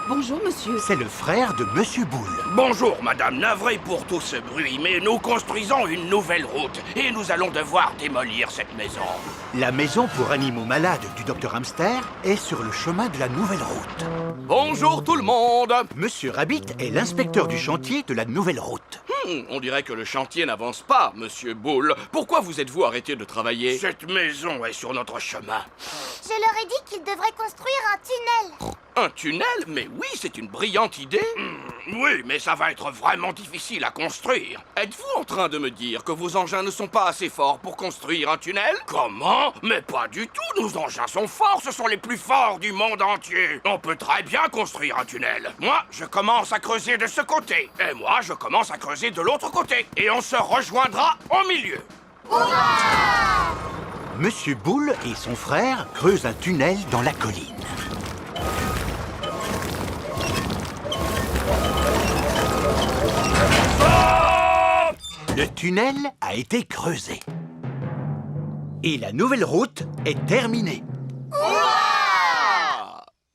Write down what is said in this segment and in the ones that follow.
Bonjour, monsieur. C'est le frère de Monsieur Boule. Bonjour, madame, navré pour tout ce bruit, mais nous construisons une nouvelle route et nous allons devoir démolir cette maison. La maison pour animaux malades du Dr Hamster est sur le chemin de la nouvelle route. Bonjour tout le monde. Monsieur Rabbit est l'inspecteur du chantier de la nouvelle route. On dirait que le chantier n'avance pas, monsieur Boule. Pourquoi vous êtes-vous arrêté de travailler? Cette maison est sur notre chemin. Je leur ai dit qu'ils devraient construire un tunnel. Un tunnel? Mais oui, c'est une brillante idée. Oui, mais ça va être vraiment difficile à construire. Êtes-vous en train de me dire que vos engins ne sont pas assez forts pour construire un tunnel? Comment? Mais pas du tout, nos engins sont forts, ce sont les plus forts du monde entier. On peut très bien construire un tunnel. Moi, je commence à creuser de ce côté. Et moi, je commence à creuser de l'autre côté. Et on se rejoindra au milieu. Monsieur Boule et son frère creusent un tunnel dans la colline. Le tunnel a été creusé. Et la nouvelle route est terminée.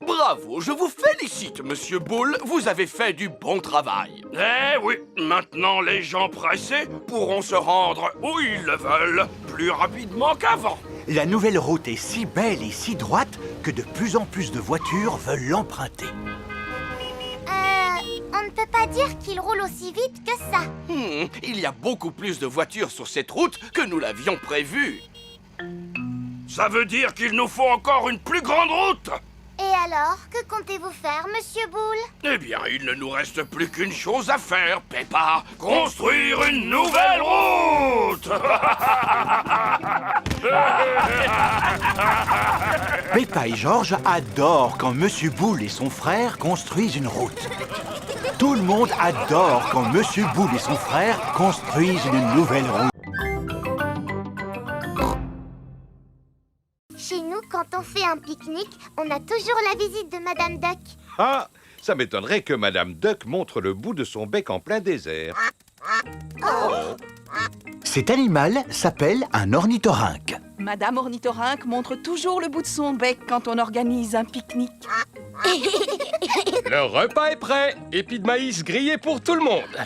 Bravo, je vous félicite, monsieur Boule. Vous avez fait du bon travail. Eh oui, maintenant les gens pressés pourront se rendre où ils le veulent, plus rapidement qu'avant. La nouvelle route est si belle et si droite que de plus en plus de voitures veulent l'emprunter. On ne peut pas dire qu'il roule aussi vite que ça. Il y a beaucoup plus de voitures sur cette route que nous l'avions prévu. Ça veut dire qu'il nous faut encore une plus grande route. Et alors, que comptez-vous faire, monsieur Boule? Eh bien, il ne nous reste plus qu'une chose à faire, Peppa. Construire une nouvelle route. Peppa et George adorent quand Monsieur Boule et son frère construisent une route. Tout le monde adore quand Monsieur Boule et son frère construisent une nouvelle route. Chez nous, quand on fait un pique-nique, on a toujours la visite de Madame Duck. Ah, ça m'étonnerait que Madame Duck montre le bout de son bec en plein désert. Cet animal s'appelle un ornithorynque. Madame Ornithorynque montre toujours le bout de son bec quand on organise un pique-nique. Le repas est prêt. Épis de maïs grillés pour tout le monde.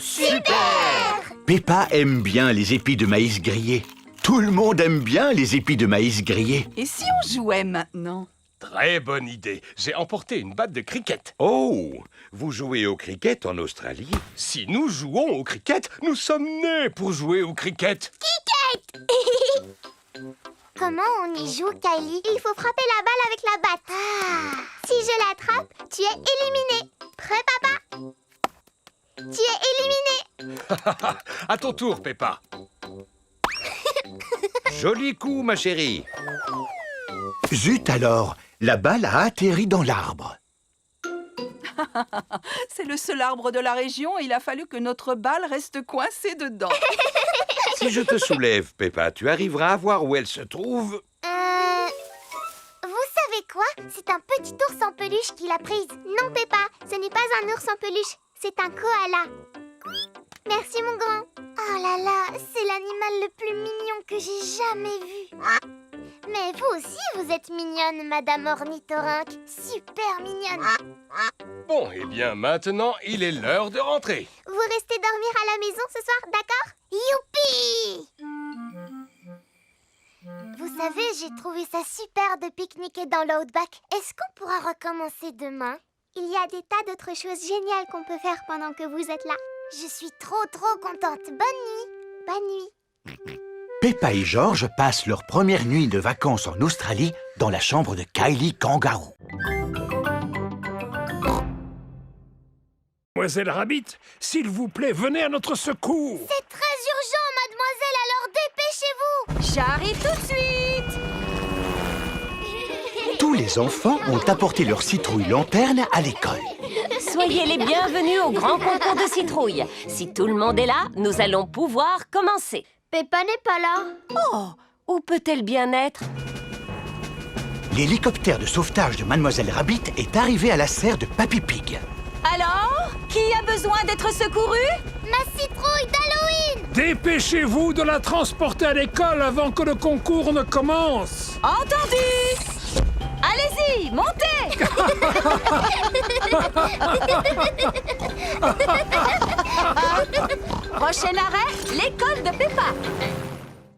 Peppa aime bien les épis de maïs grillés. Tout le monde aime bien les épis de maïs grillés. Et si on jouait maintenant? Très bonne idée. J'ai emporté une batte de cricket. Oh, vous jouez au cricket en Australie? Si nous jouons au cricket, nous sommes nés pour jouer au cricket. Comment on y joue, Kylie? Il faut frapper la balle avec la batte. Si je l'attrape, tu es éliminé. Prêt, papa? Tu es éliminé. À ton tour, Peppa. Joli coup, ma chérie. Zut alors, la balle a atterri dans l'arbre. C'est le seul arbre de la région et il a fallu que notre balle reste coincée dedans. Si je te soulève, Peppa, tu arriveras à voir où elle se trouve? Vous savez quoi? C'est un petit ours en peluche qui l'a prise. Non, Peppa, ce n'est pas un ours en peluche, c'est un koala. Merci, mon grand. Oh là là, c'est l'animal le plus mignon que j'ai jamais vu. Mais vous aussi, vous êtes mignonne, Madame Ornithorynque. Super mignonne. Bon, eh bien, maintenant, il est l'heure de rentrer. Vous restez dormir à la maison ce soir, d'accord? Youpi! Vous savez, j'ai trouvé ça super de pique-niquer dans l'Outback. Est-ce qu'on pourra recommencer demain? Il y a des tas d'autres choses géniales qu'on peut faire pendant que vous êtes là. Je suis trop contente. Bonne nuit. Bonne nuit. Peppa et George passent leur première nuit de vacances en Australie dans la chambre de Kylie Kangaroo. Mademoiselle Rabbit, s'il vous plaît, venez à notre secours. C'est très urgent, mademoiselle, alors dépêchez-vous. J'arrive tout de suite. Tous les enfants ont apporté leur citrouille lanterne à l'école. Soyez les bienvenus au grand concours de citrouilles. Si tout le monde est là, nous allons pouvoir commencer. Peppa n'est pas là. Oh, où peut-elle bien être? L'hélicoptère de sauvetage de Mademoiselle Rabbit est arrivé à la serre de Papy Pig. Alors, qui a besoin d'être secouru? Ma citrouille d'Halloween. Dépêchez-vous de la transporter à l'école avant que le concours ne commence. Entendu. Allez-y, montez. Prochain arrêt, l'école de Peppa.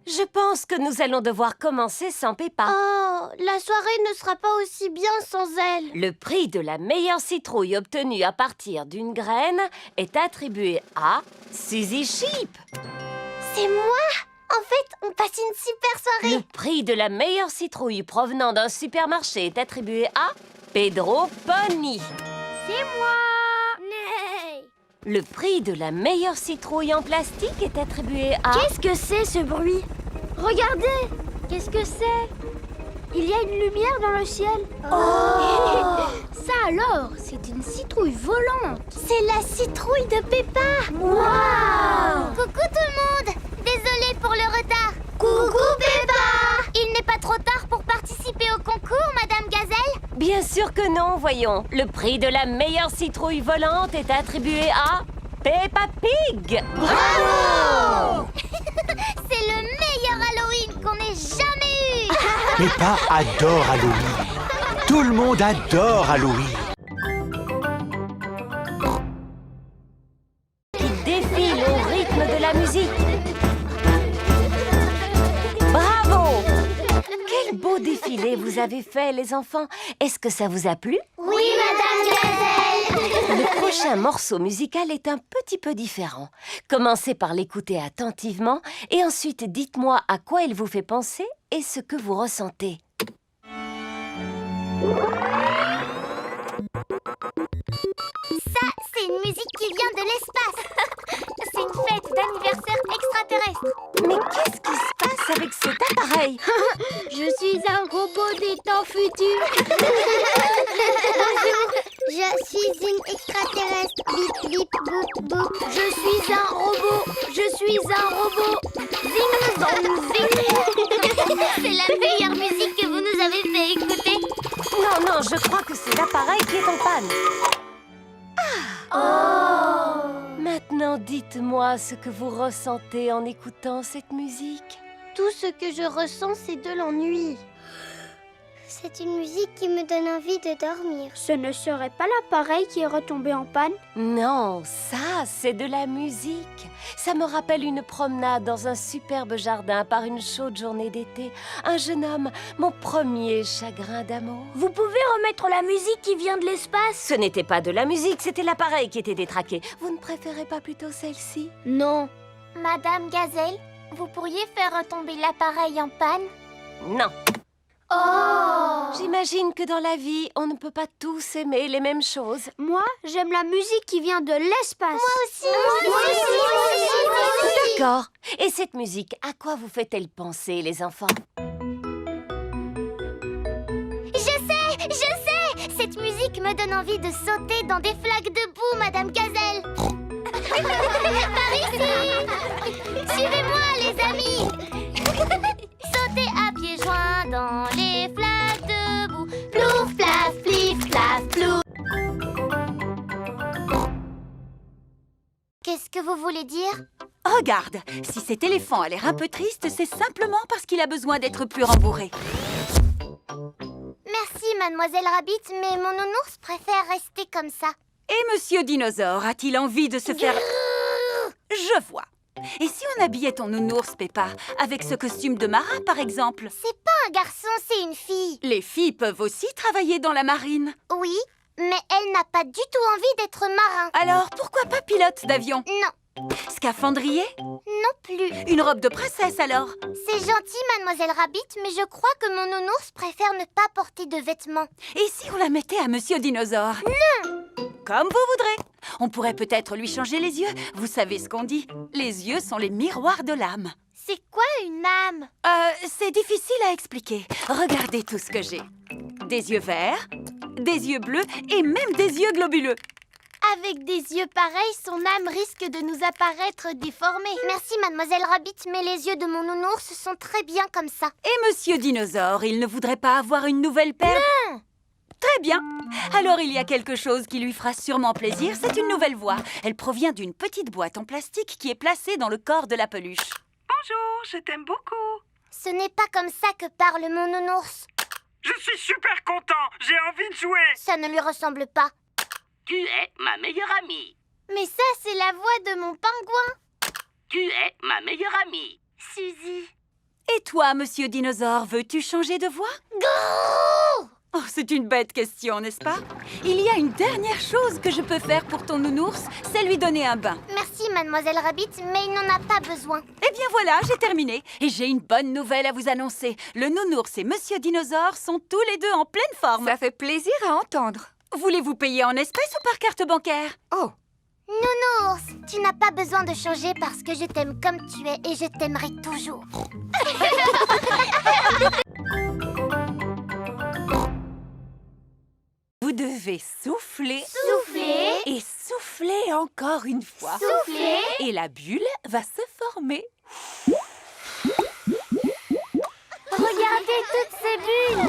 Je pense que nous allons devoir commencer sans Peppa. Oh, la soirée ne sera pas aussi bien sans elle. Le prix de la meilleure citrouille obtenue à partir d'une graine est attribué à Suzy Sheep. C'est moi? En fait, on passe une super soirée. Le prix de la meilleure citrouille provenant d'un supermarché est attribué à Pedro Pony. C'est moi. Nee. Le prix de la meilleure citrouille en plastique est attribué à... Qu'est-ce que c'est ce bruit? Regardez. Qu'est-ce que c'est? Il y a une lumière dans le ciel. Oh. Ça alors, c'est une citrouille volante. C'est la citrouille de Peppa. Wow. Coucou tout le monde. Désolée pour le retard. Coucou Peppa. Il n'est pas trop tard pour participer au concours, Madame Gazelle? Bien sûr que non, voyons. Le prix de la meilleure citrouille volante est attribué à Peppa Pig. Bravo. C'est le meilleur Halloween qu'on ait jamais eu. Peppa adore Halloween. Tout le monde adore Halloween. Qui défile au rythme de la musique. Bravo! Quel beau défilé vous avez fait, les enfants. Est-ce que ça vous a plu? Oui, Madame Gazelle. Le prochain morceau musical est un petit peu différent. Commencez par l'écouter attentivement et ensuite dites-moi à quoi il vous fait penser et ce que vous ressentez. Ça, c'est une musique qui vient de l'espace. C'est une fête d'anniversaire extraterrestre. Mais qu'est-ce qui se passe avec cet appareil? Je suis un robot des temps futurs. Je suis une extraterrestre. Bip, bip, boop, boop. Je suis un robot. Je suis un robot. Zing, zong, zing. C'est la meilleure musique que vous nous avez fait écouter. Non, je crois que c'est l'appareil qui est en panne. Maintenant, dites-moi ce que vous ressentez en écoutant cette musique. Tout ce que je ressens, c'est de l'ennui. C'est une musique qui me donne envie de dormir. Ce ne serait pas l'appareil qui est retombé en panne? Non, ça, c'est de la musique. Ça me rappelle une promenade dans un superbe jardin par une chaude journée d'été. Un jeune homme, mon premier chagrin d'amour. Vous pouvez remettre la musique qui vient de l'espace? Ce n'était pas de la musique, c'était l'appareil qui était détraqué. Vous ne préférez pas plutôt celle-ci? Non. Madame Gazelle, vous pourriez faire retomber l'appareil en panne? Non. Oh! J'imagine que dans la vie, on ne peut pas tous aimer les mêmes choses. Moi, j'aime la musique qui vient de l'espace. Moi aussi. D'accord. Et cette musique, à quoi vous fait-elle penser, les enfants? Je sais! Cette musique me donne envie de sauter dans des flaques de boue, Madame Gazelle. Par ici! Suivez-moi, les amis! Sauter à pieds joints dans les flaques de boue. Plouf, plaf, plif, plaf, plouf. Qu'est-ce que vous voulez dire? Regarde, si cet éléphant a l'air un peu triste, c'est simplement parce qu'il a besoin d'être plus rembourré. Merci, Mademoiselle Rabbit, mais mon nounours préfère rester comme ça. Et Monsieur Dinosaure a-t-il envie de se faire... Je vois. Et si on habillait ton nounours, Peppa, avec ce costume de marin, par exemple? C'est pas un garçon, c'est une fille. Les filles peuvent aussi travailler dans la marine. Oui, mais elle n'a pas du tout envie d'être marin. Alors, pourquoi pas pilote d'avion? Non, Scaphandrier? non plus. Une robe de princesse, alors? C'est gentil, Mademoiselle Rabbit, mais je crois que mon nounours préfère ne pas porter de vêtements. Et si on la mettait à Monsieur Dinosaure? Non! Comme vous voudrez. On pourrait peut-être lui changer les yeux. Vous savez ce qu'on dit? Les yeux sont les miroirs de l'âme. C'est quoi une âme? C'est difficile à expliquer. Regardez tout ce que j'ai. Des yeux verts, des yeux bleus et même des yeux globuleux. Avec des yeux pareils, son âme risque de nous apparaître déformée. Merci, Mademoiselle Rabbit, mais les yeux de mon nounours sont très bien comme ça. Et Monsieur Dinosaure, il ne voudrait pas avoir une nouvelle paire? Non! Très bien. Alors il y a quelque chose qui lui fera sûrement plaisir. C'est une nouvelle voix. Elle provient d'une petite boîte en plastique qui est placée dans le corps de la peluche. Bonjour, je t'aime beaucoup. Ce n'est pas comme ça que parle mon nounours. Je suis super content. J'ai envie de jouer. Ça ne lui ressemble pas. Tu es ma meilleure amie. Mais ça, c'est la voix de mon pingouin. Tu es ma meilleure amie. Suzy. Et toi, monsieur dinosaure, veux-tu changer de voix? Oh, c'est une bête question, n'est-ce pas? Il y a une dernière chose que je peux faire pour ton nounours, c'est lui donner un bain. Merci, mademoiselle Rabbit, mais il n'en a pas besoin. Eh bien voilà, j'ai terminé. Et j'ai une bonne nouvelle à vous annoncer. Le nounours et monsieur dinosaure sont tous les deux en pleine forme. Ça fait plaisir à entendre. Voulez-vous payer en espèces ou par carte bancaire? Oh, Nounours, tu n'as pas besoin de changer parce que je t'aime comme tu es et je t'aimerai toujours. Vous devez souffler. Souffler. Et souffler encore une fois. Souffler. Et la bulle va se former. Regardez toutes ces bulles.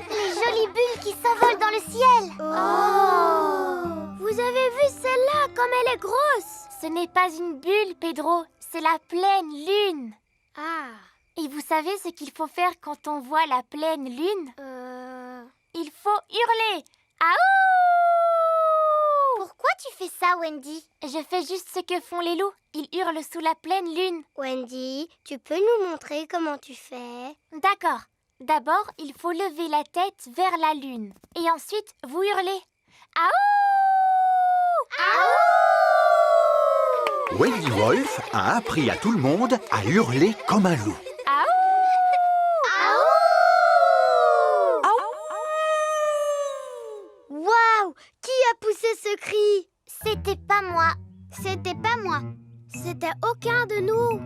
Les jolies bulles qui s'envolent dans le ciel. Oh. Vous avez vu celle-là, comme elle est grosse? Ce n'est pas une bulle, Pedro. C'est la pleine lune. Ah. Et vous savez ce qu'il faut faire quand on voit la pleine lune? Il faut hurler. Aouh! Pourquoi tu fais ça, Wendy? Je fais juste ce que font les loups. Ils hurlent sous la pleine lune. Wendy, tu peux nous montrer comment tu fais? D'accord. D'abord, il faut lever la tête vers la lune. Et ensuite, vous hurlez. Aouh! Aouh! Wendy Wolf a appris à tout le monde à hurler comme un loup. Waouh! Qui a poussé ce cri? C'était pas moi. C'était pas moi. C'était aucun de nous.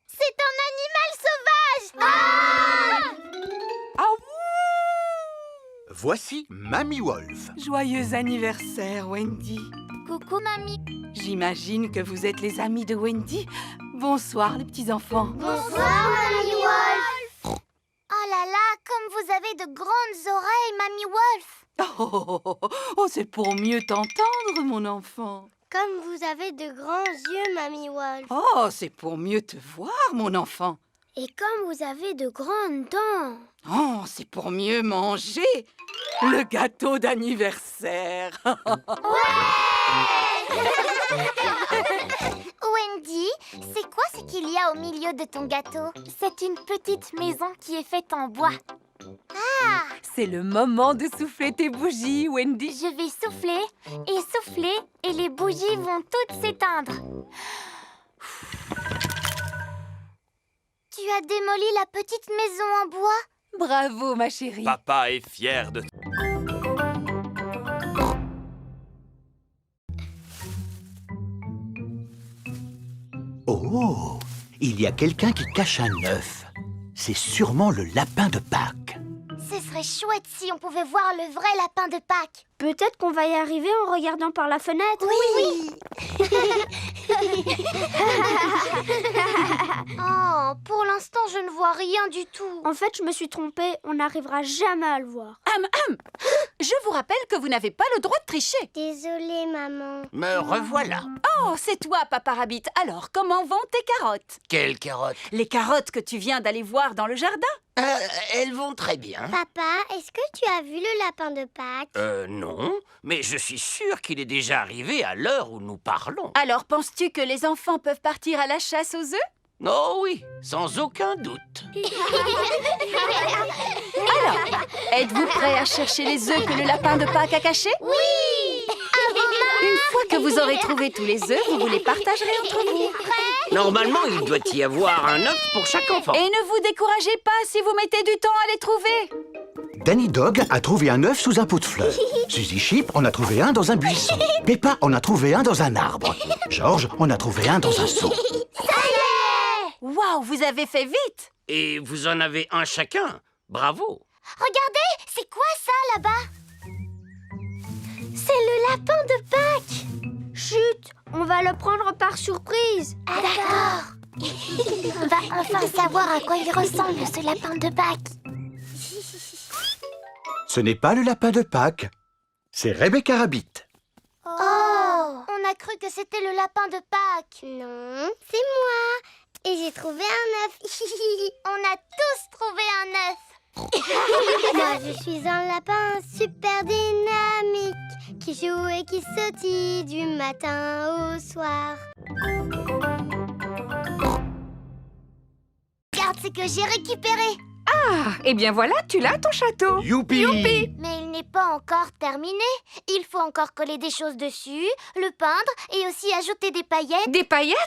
C'est un animal sauvage! Voici Mamie Wolf. joyeux anniversaire, Wendy. Coucou, mamie. J'imagine que vous êtes les amis de Wendy. Bonsoir, les petits-enfants. Bonsoir, Mamie Wolf. Oh là là, comme vous avez de grandes oreilles, Mamie Wolf. C'est pour mieux t'entendre, mon enfant. Comme vous avez de grands yeux, Mamie Wolf. Oh, c'est pour mieux te voir, mon enfant. Et comme vous avez de grandes dents. Oh, c'est pour mieux manger le gâteau d'anniversaire. Wendy, c'est quoi ce qu'il y a au milieu de ton gâteau? C'est une petite maison qui est faite en bois. Ah! C'est le moment de souffler tes bougies, Wendy. Je vais souffler et les bougies vont toutes s'éteindre. Tu as démoli la petite maison en bois? Bravo, ma chérie. Papa est fier de... Oh, il y a quelqu'un qui cache un œuf. C'est sûrement le lapin de Pâques. Ce serait chouette si on pouvait voir le vrai lapin de Pâques. Peut-être qu'on va y arriver en regardant par la fenêtre. Oui. Oh, pour l'instant, je ne vois rien du tout. En fait, je me suis trompée. On n'arrivera jamais à le voir. Je vous rappelle que vous n'avez pas le droit de tricher. Désolée, maman. Me revoilà. Oh, c'est toi, Papa Rabbit. Alors, comment vont tes carottes? Quelles carottes? Les carottes que tu viens d'aller voir dans le jardin? Elles vont très bien. Papa, est-ce que tu as vu le lapin de Pâques? Non, mais je suis sûr qu'il est déjà arrivé à l'heure où nous parlons. Alors, penses-tu que les enfants peuvent partir à la chasse aux œufs? Oh oui, sans aucun doute. Alors, êtes-vous prêts à chercher les œufs que le lapin de Pâques a cachés? Oui! Une fois que vous aurez trouvé tous les œufs, vous les partagerez entre vous. Normalement, il doit y avoir un œuf pour chaque enfant. Et ne vous découragez pas si vous mettez du temps à les trouver. Danny Dog a trouvé un œuf sous un pot de fleurs. Suzy Sheep en a trouvé un dans un buisson. Peppa en a trouvé un dans un arbre. George en a trouvé un dans un seau. Waouh, vous avez fait vite! Et vous en avez un chacun. Bravo. Regardez, c'est quoi ça là-bas? C'est le lapin de Pâques. Chut, on va le prendre par surprise. Ah, d'accord. On va enfin savoir à quoi il ressemble, ce lapin de Pâques. Ce n'est pas le lapin de Pâques, c'est Rebecca Rabbit. Oh, on a cru que c'était le lapin de Pâques. Non, c'est moi. Et j'ai trouvé un œuf. On a tous trouvé un œuf. Moi, je suis un lapin super dynamique qui joue et qui sautille du matin au soir. Regarde ce que j'ai récupéré. Ah, eh bien voilà, tu l'as ton château. Youpi! Mais il n'est pas encore terminé. Il faut encore coller des choses dessus, le peindre et aussi ajouter des paillettes. Des paillettes?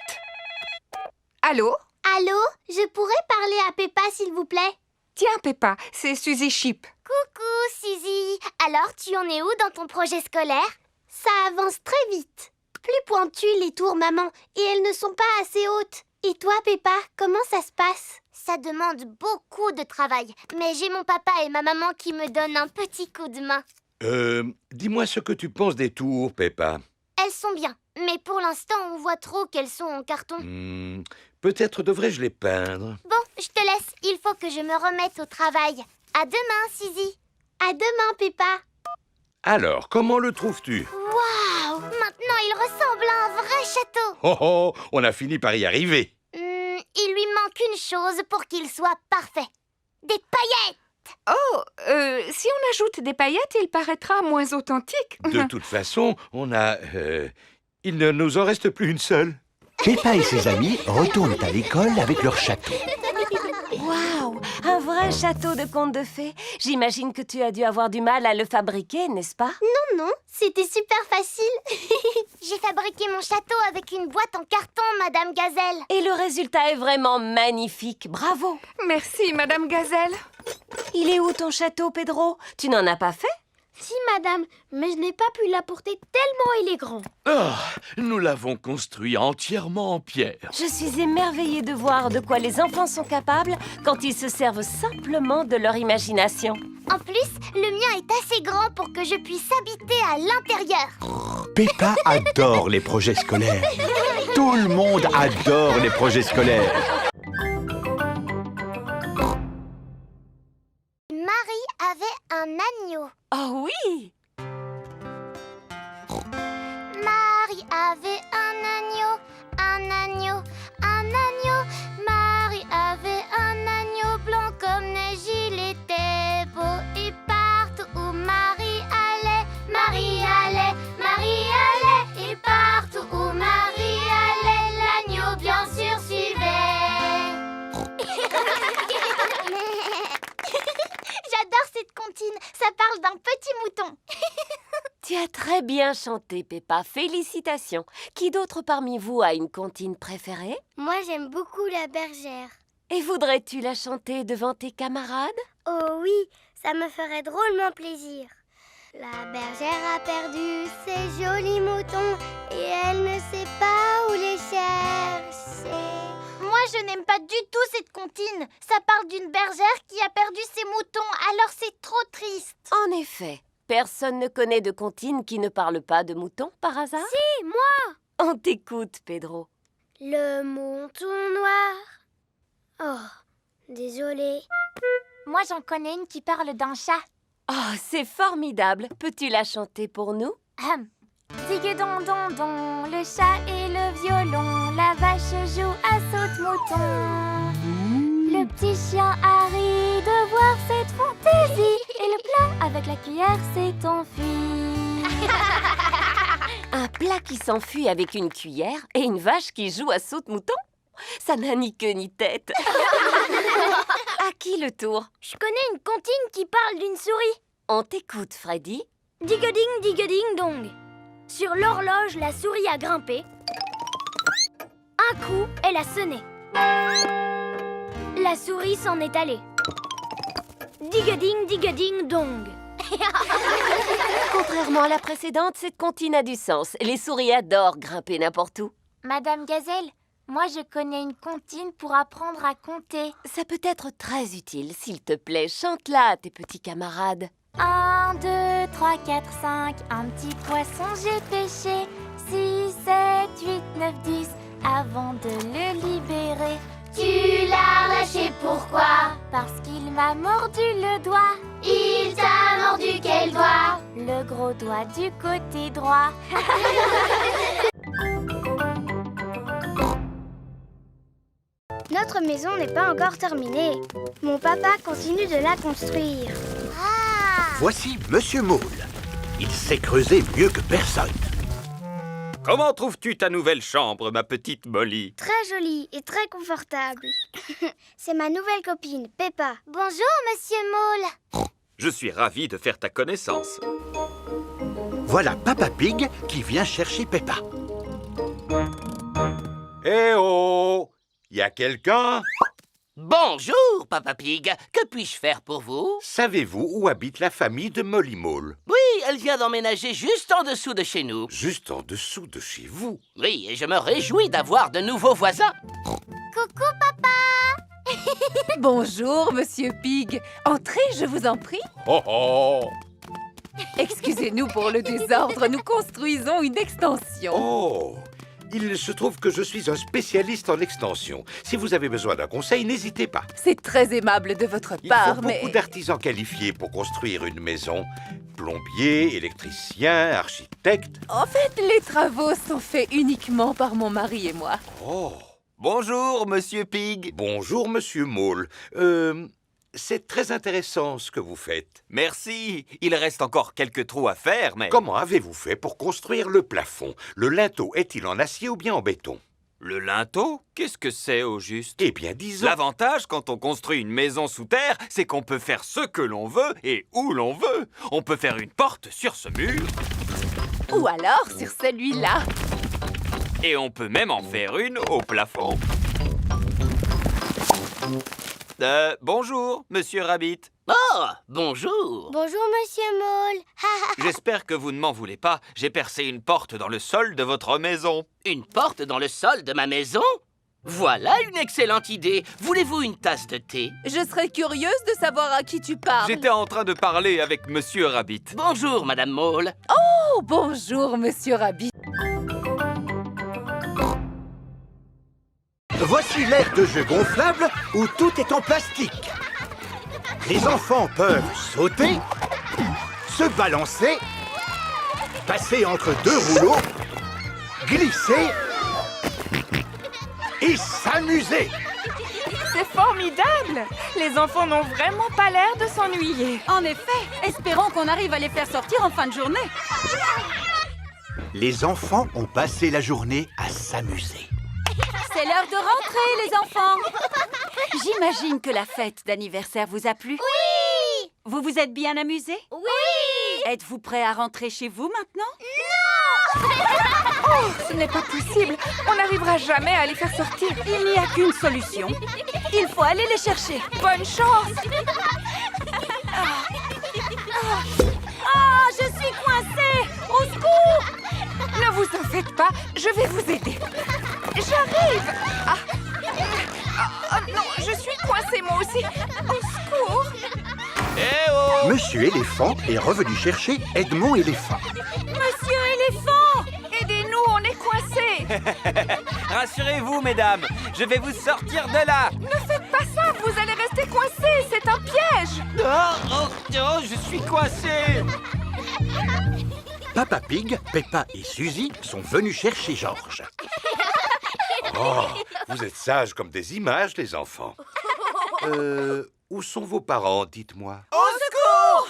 Allô? Allô? Je pourrais parler à Peppa, s'il vous plaît? Tiens, Peppa, c'est Suzy Sheep. Coucou, Suzy. Alors, tu en es où dans ton projet scolaire? Ça avance très vite. Plus pointues les tours, maman, et elles ne sont pas assez hautes. Et toi, Peppa, comment ça se passe? Ça demande beaucoup de travail, mais j'ai mon papa et ma maman qui me donnent un petit coup de main. Dis-moi ce que tu penses des tours, Peppa. Elles sont bien, mais pour l'instant, on voit trop qu'elles sont en carton. Peut-être devrais-je les peindre. Bon, je te laisse. Il faut que je me remette au travail. À demain, Suzy. À demain, Peppa. Alors, comment le trouves-tu? Waouh! Maintenant, il ressemble à un vrai château. Oh oh, on a fini par y arriver. Il lui manque une chose pour qu'il soit parfait. Des paillettes! Oh, si on ajoute des paillettes, il paraîtra moins authentique. De toute façon, il ne nous en reste plus une seule. Peppa et ses amis retournent à l'école avec leur château. Waouh! Un vrai château de contes de fées. J'imagine que tu as dû avoir du mal à le fabriquer, n'est-ce pas? Non, c'était super facile. J'ai fabriqué mon château avec une boîte en carton, Madame Gazelle. Et le résultat est vraiment magnifique. Bravo! Merci, Madame Gazelle. Il est où ton château, Pedro? Tu n'en as pas fait? Si, madame, mais je n'ai pas pu l'apporter tellement il est grand. Oh, nous l'avons construit entièrement en pierre. Je suis émerveillée de voir de quoi les enfants sont capables quand ils se servent simplement de leur imagination. En plus, le mien est assez grand pour que je puisse habiter à l'intérieur. Peppa adore les projets scolaires. Tout le monde adore les projets scolaires. Marie avait un agneau. Oh oui! Marie avait un agneau, un agneau, un agneau. Marie avait un agneau blanc comme neige, il était beau. Et partout où Marie allait, Marie allait, Marie allait. Et partout où Marie allait, l'agneau bien sûr suivait. J'adore cette comptine, ça parle d'un petit mouton. Tu as très bien chanté, Peppa. Félicitations. Qui d'autre parmi vous a une comptine préférée? Moi, j'aime beaucoup la bergère. Et voudrais-tu la chanter devant tes camarades? Oh oui, ça me ferait drôlement plaisir. La bergère a perdu ses jolis moutons et elle ne sait pas où les chercher. Moi, je n'aime pas du tout cette comptine. Ça parle d'une bergère qui a perdu ses moutons, alors c'est trop triste. En effet. Personne ne connaît de comptine qui ne parle pas de moutons, par hasard? Si, moi! On t'écoute, Pedro. Le mouton noir. Oh, désolée. Moi, j'en connais une qui parle d'un chat. Oh, c'est formidable. Peux-tu la chanter pour nous? Digue-don-don-don, le chat et le violon, la vache joue à saute-mouton. Le petit chien Harry de voir cette fantaisie, et le plat avec la cuillère s'est enfui. Un plat qui s'enfuit avec une cuillère et une vache qui joue à saute-mouton? Ça n'a ni queue ni tête. À qui le tour? Je connais une comptine qui parle d'une souris. On t'écoute, Freddy. Digue-ding, dong. Sur l'horloge, la souris a grimpé. Un coup, elle a sonné. La souris s'en est allée. Digue-ding, dong. Contrairement à la précédente, cette comptine a du sens. Les souris adorent grimper n'importe où. Madame Gazelle, moi je connais une comptine pour apprendre à compter. Ça peut être très utile. S'il te plaît, chante-la à tes petits camarades. 1, 2, 3, 4, 5, un petit poisson j'ai pêché. 6, 7, 8, 9, 10, avant de le libérer. Tu l'as lâché, pourquoi? Parce qu'il m'a mordu le doigt. Il t'a mordu quel doigt? Le gros doigt du côté droit. Notre notre maison n'est pas encore terminée. Mon papa continue de la construire. Voici Monsieur Moule. Il sait creuser mieux que personne. Comment trouves-tu ta nouvelle chambre, ma petite Molly? Très jolie et très confortable. C'est ma nouvelle copine, Peppa. Bonjour, Monsieur Mole. Je suis ravi de faire ta connaissance. Voilà Papa Pig qui vient chercher Peppa. Eh oh! Y a quelqu'un? Bonjour, Papa Pig. Que puis-je faire pour vous? Savez-vous où habite la famille de Molly Mole? Oui, elle vient d'emménager juste en dessous de chez nous. Juste en dessous de chez vous? Oui, et je me réjouis d'avoir de nouveaux voisins. Coucou, papa. Bonjour, Monsieur Pig. Entrez, je vous en prie. Oh oh! Excusez-nous pour le désordre, nous construisons une extension. Oh! Il se trouve que je suis un spécialiste en extension. Si vous avez besoin d'un conseil, n'hésitez pas. C'est très aimable de votre Il part, faut mais... beaucoup d'artisans qualifiés pour construire une maison. Plombiers, électriciens, architectes. En fait, les travaux sont faits uniquement par mon mari et moi. Oh! Bonjour, Monsieur Pig. Bonjour, Monsieur Mole. C'est très intéressant ce que vous faites. Merci. Il reste encore quelques trous à faire, mais... Comment avez-vous fait pour construire le plafond? Le linteau est-il en acier ou bien en béton? Le linteau? Qu'est-ce que c'est au juste? Eh bien, disons... L'avantage quand on construit une maison sous terre, c'est qu'on peut faire ce que l'on veut et où l'on veut. On peut faire une porte sur ce mur. Ou alors sur celui-là. Et on peut même en faire une au plafond. Bonjour, Monsieur Rabbit. Oh, bonjour. Bonjour, Monsieur Mole. J'espère que vous ne m'en voulez pas. J'ai percé une porte dans le sol de votre maison. Une porte dans le sol de ma maison? Voilà une excellente idée. Voulez-vous une tasse de thé? Je serais curieuse de savoir à qui tu parles. J'étais en train de parler avec Monsieur Rabbit. Bonjour, Madame Mole. Oh, bonjour, Monsieur Rabbit. Voici l'aire de jeu gonflable où tout est en plastique. Les enfants peuvent sauter, se balancer, passer entre deux rouleaux, glisser et s'amuser. C'est formidable! Les enfants n'ont vraiment pas l'air de s'ennuyer. En effet, espérons qu'on arrive à les faire sortir en fin de journée. Les enfants ont passé la journée à s'amuser. C'est l'heure de rentrer, les enfants. J'imagine que la fête d'anniversaire vous a plu. Oui! Vous vous êtes bien amusés? Oui! Êtes-vous prêts à rentrer chez vous maintenant? Oh, ce n'est pas possible! On n'arrivera jamais à les faire sortir. Il n'y a qu'une solution. Il faut aller les chercher. Bonne chance! Ah, je suis coincée! Au secours! Ne vous en faites pas, je vais vous aider. J'arrive! Non, je suis coincée moi aussi. Au secours! Eh oh! Monsieur Éléphant est revenu chercher Edmond Éléphant. Monsieur Éléphant! Aidez-nous, on est coincés! Rassurez-vous, mesdames, je vais vous sortir de là. Ne faites pas ça, vous allez rester coincés, c'est un piège! Oh, je suis coincé. Papa Pig, Peppa et Suzy sont venus chercher Georges. Oh, vous êtes sages comme des images, les enfants. Où sont vos parents, dites-moi? Au secours!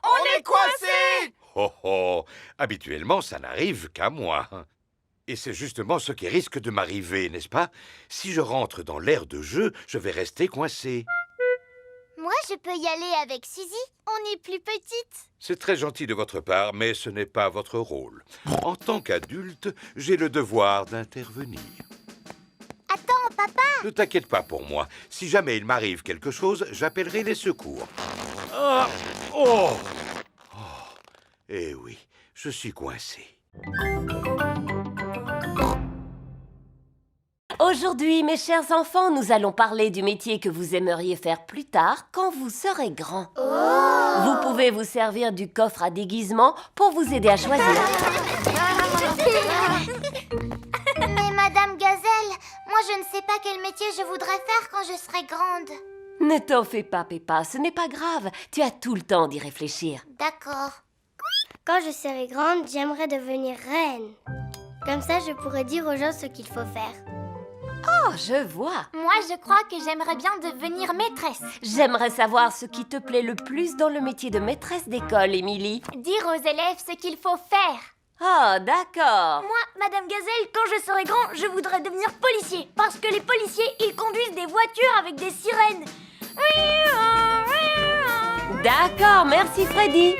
On est coincés! Oh oh, habituellement, ça n'arrive qu'à moi. Et c'est justement ce qui risque de m'arriver, n'est-ce pas? Si je rentre dans l'aire de jeu, je vais rester coincé. Moi, je peux y aller avec Suzy. On est plus petites. C'est très gentil de votre part, mais ce n'est pas votre rôle. En tant qu'adulte, j'ai le devoir d'intervenir. Attends, papa. Ne t'inquiète pas pour moi. Si jamais il m'arrive quelque chose, j'appellerai les secours. Ah, oh, oh. Eh oui, je suis coincé. Aujourd'hui, mes chers enfants, nous allons parler du métier que vous aimeriez faire plus tard quand vous serez grands. Vous pouvez vous servir du coffre à déguisement pour vous aider à choisir. Mais Madame Gazelle, moi je ne sais pas quel métier je voudrais faire quand je serai grande. Ne t'en fais pas, Peppa, ce n'est pas grave. Tu as tout le temps d'y réfléchir. D'accord. Quand je serai grande, j'aimerais devenir reine. Comme ça, je pourrais dire aux gens ce qu'il faut faire. Oh, je vois. Moi, je crois que j'aimerais bien devenir maîtresse. J'aimerais savoir ce qui te plaît le plus dans le métier de maîtresse d'école, Émilie. Dire aux élèves ce qu'il faut faire. Oh, d'accord. Moi, Madame Gazelle, quand je serai grand, je voudrais devenir policier. Parce que les policiers, ils conduisent des voitures avec des sirènes. D'accord, merci Freddy.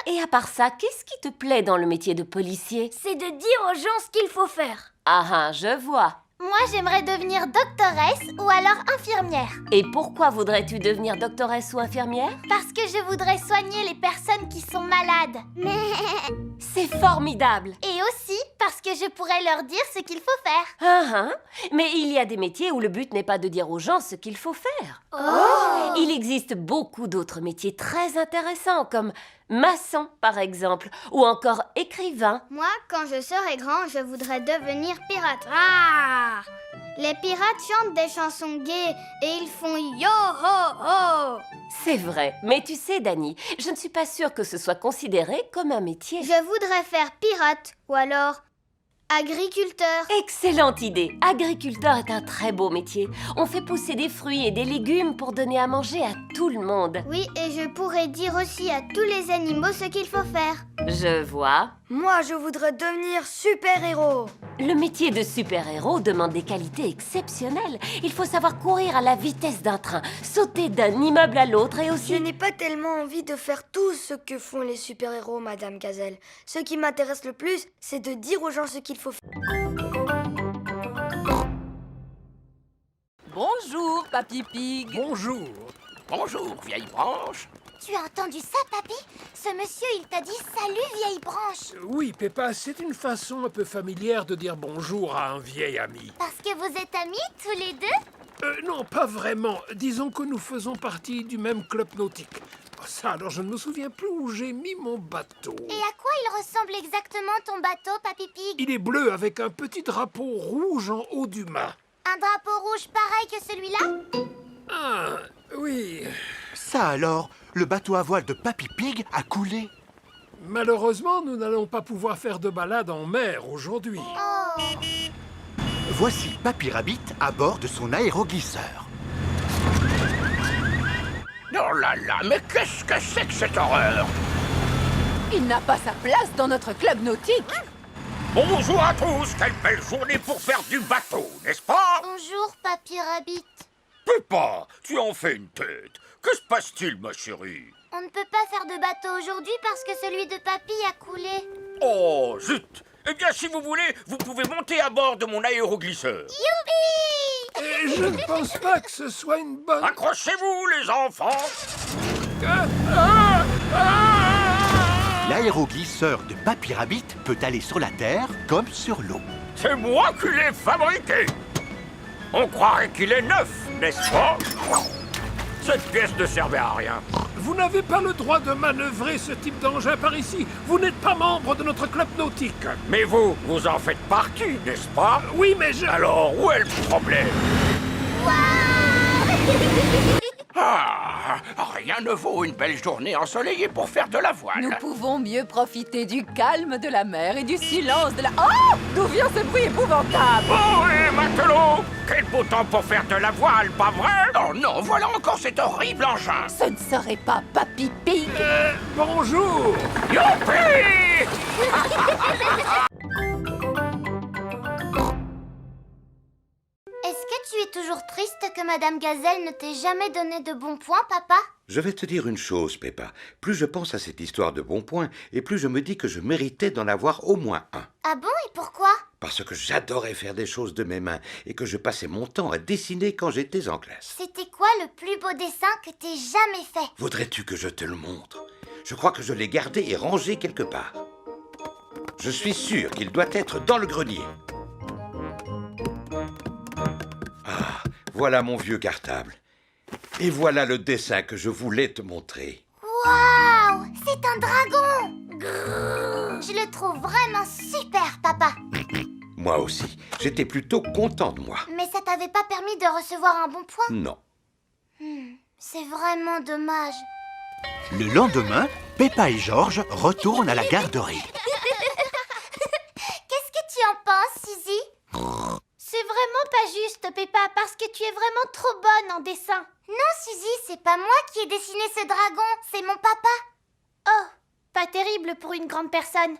Et à part ça, qu'est-ce qui te plaît dans le métier de policier? C'est de dire aux gens ce qu'il faut faire. Ah, je vois. Moi, j'aimerais devenir doctoresse ou alors infirmière. Et pourquoi voudrais-tu devenir doctoresse ou infirmière? Parce que je voudrais soigner les personnes qui sont malades. Mais... C'est formidable. Et aussi parce que je pourrais leur dire ce qu'il faut faire. Mais il y a des métiers où le but n'est pas de dire aux gens ce qu'il faut faire. Oh! Il existe beaucoup d'autres métiers très intéressants, comme maçon, par exemple, ou encore écrivain. Moi, quand je serai grand, je voudrais devenir pirate. Ah! Les pirates chantent des chansons gaies et ils font yo-ho-ho. C'est vrai, mais tu sais, Dani, je ne suis pas sûre que ce soit considéré comme un métier. Je voudrais faire pirate ou alors agriculteur. Excellente idée. Agriculteur est un très beau métier. On fait pousser des fruits et des légumes pour donner à manger à tout le monde. Oui, et je pourrais dire aussi à tous les animaux ce qu'il faut faire. Je vois. Moi, je voudrais devenir super-héros. Le métier de super-héros demande des qualités exceptionnelles. Il faut savoir courir à la vitesse d'un train, sauter d'un immeuble à l'autre et aussi... Je n'ai pas tellement envie de faire tout ce que font les super-héros, Madame Gazelle. Ce qui m'intéresse le plus, c'est de dire aux gens ce qu'il faut faire. Bonjour, Papy Pig. Bonjour. Bonjour, vieille branche. Tu as entendu ça, papy? Ce monsieur, il t'a dit salut, vieille branche. Oui, Peppa, c'est une façon un peu familière de dire bonjour à un vieil ami. Parce que vous êtes amis, tous les deux? Non, pas vraiment. Disons que nous faisons partie du même club nautique. Ça, alors je ne me souviens plus où j'ai mis mon bateau. Et à quoi il ressemble exactement ton bateau, Papy Pig? Il est bleu avec un petit drapeau rouge en haut du mât. Un drapeau rouge pareil que celui-là? Ah, oui. Ça alors, le bateau à voile de Papy Pig a coulé. Malheureusement, nous n'allons pas pouvoir faire de balade en mer aujourd'hui. Oh. Voici Papy Rabbit à bord de son aéroglisseur. Oh là là, mais qu'est-ce que c'est que cette horreur? Il n'a pas sa place dans notre club nautique. Bonjour à tous, quelle belle journée pour faire du bateau, n'est-ce pas? Bonjour, Papy Rabbit. Peppa, tu en fais une tête. Que se passe-t-il, ma chérie? On ne peut pas faire de bateau aujourd'hui parce que celui de Papy a coulé. Oh, zut! Eh bien, si vous voulez, vous pouvez monter à bord de mon aéroglisseur. Youpi! Et je ne pense pas que ce soit une bonne... Accrochez-vous, les enfants! L'aéroglisseur de Papy Rabbit peut aller sur la terre comme sur l'eau. C'est moi qui l'ai fabriqué! On croirait qu'il est neuf, n'est-ce pas? Cette pièce ne servait à rien. Vous n'avez pas le droit de manœuvrer ce type d'engin par ici. Vous n'êtes pas membre de notre club nautique. Mais vous en faites partie, n'est-ce pas? Oui, mais je... Alors, où est le problème? Ah, rien ne vaut une belle journée ensoleillée pour faire de la voile. Nous pouvons mieux profiter du calme de la mer et du silence de la... Oh! D'où vient ce bruit épouvantable? Oh, et matelot! Quel beau temps pour faire de la voile, pas vrai? Oh non, voilà encore cet horrible engin. Ce ne serait pas Papy Pig. Bonjour! Youpi! Est-ce que tu es toujours triste que Madame Gazelle ne t'ait jamais donné de bons points, papa? Je vais te dire une chose, Peppa. Plus je pense à cette histoire de bons points, et plus je me dis que je méritais d'en avoir au moins un. Ah bon, et pourquoi? Parce que j'adorais faire des choses de mes mains, et que je passais mon temps à dessiner quand j'étais en classe. C'était quoi le plus beau dessin que t'aies jamais fait? Voudrais-tu que je te le montre? Je crois que je l'ai gardé et rangé quelque part. Je suis sûr qu'il doit être dans le grenier. Ah, voilà mon vieux cartable. Et voilà le dessin que je voulais te montrer. Waouh! C'est un dragon! Grrr, je le trouve vraiment super, papa. Moi aussi, j'étais plutôt content de moi. Mais ça t'avait pas permis de recevoir un bon point? Non. C'est vraiment dommage. Le lendemain, Peppa et George retournent à la garderie. Qu'est-ce que tu en penses, Suzy? vraiment pas juste, Peppa, parce que tu es vraiment trop bonne en dessin. Non, Suzy, c'est pas moi qui ai dessiné ce dragon, c'est mon papa. Oh, pas terrible pour une grande personne.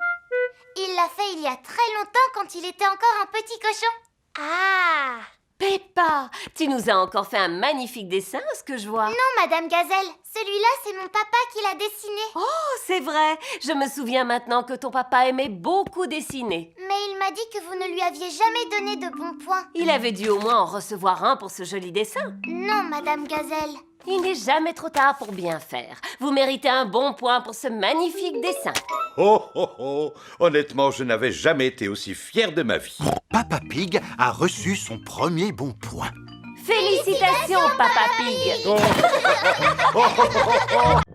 Il l'a fait il y a très longtemps quand il était encore un petit cochon. Ah! Peppa, tu nous as encore fait un magnifique dessin, ce que je vois. Non, Madame Gazelle, celui-là, c'est mon papa qui l'a dessiné. Oh, c'est vrai. Je me souviens maintenant que ton papa aimait beaucoup dessiner. Mais il m'a dit que vous ne lui aviez jamais donné de bons points. Il avait dû au moins en recevoir un pour ce joli dessin. Non, Madame Gazelle. Il n'est jamais trop tard pour bien faire. Vous méritez un bon point pour ce magnifique dessin. Oh, oh, oh. Honnêtement, je n'avais jamais été aussi fier de ma vie. Papa Pig a reçu son premier bon point. Félicitations, Papa Pig. Oh, oh, oh, oh, oh.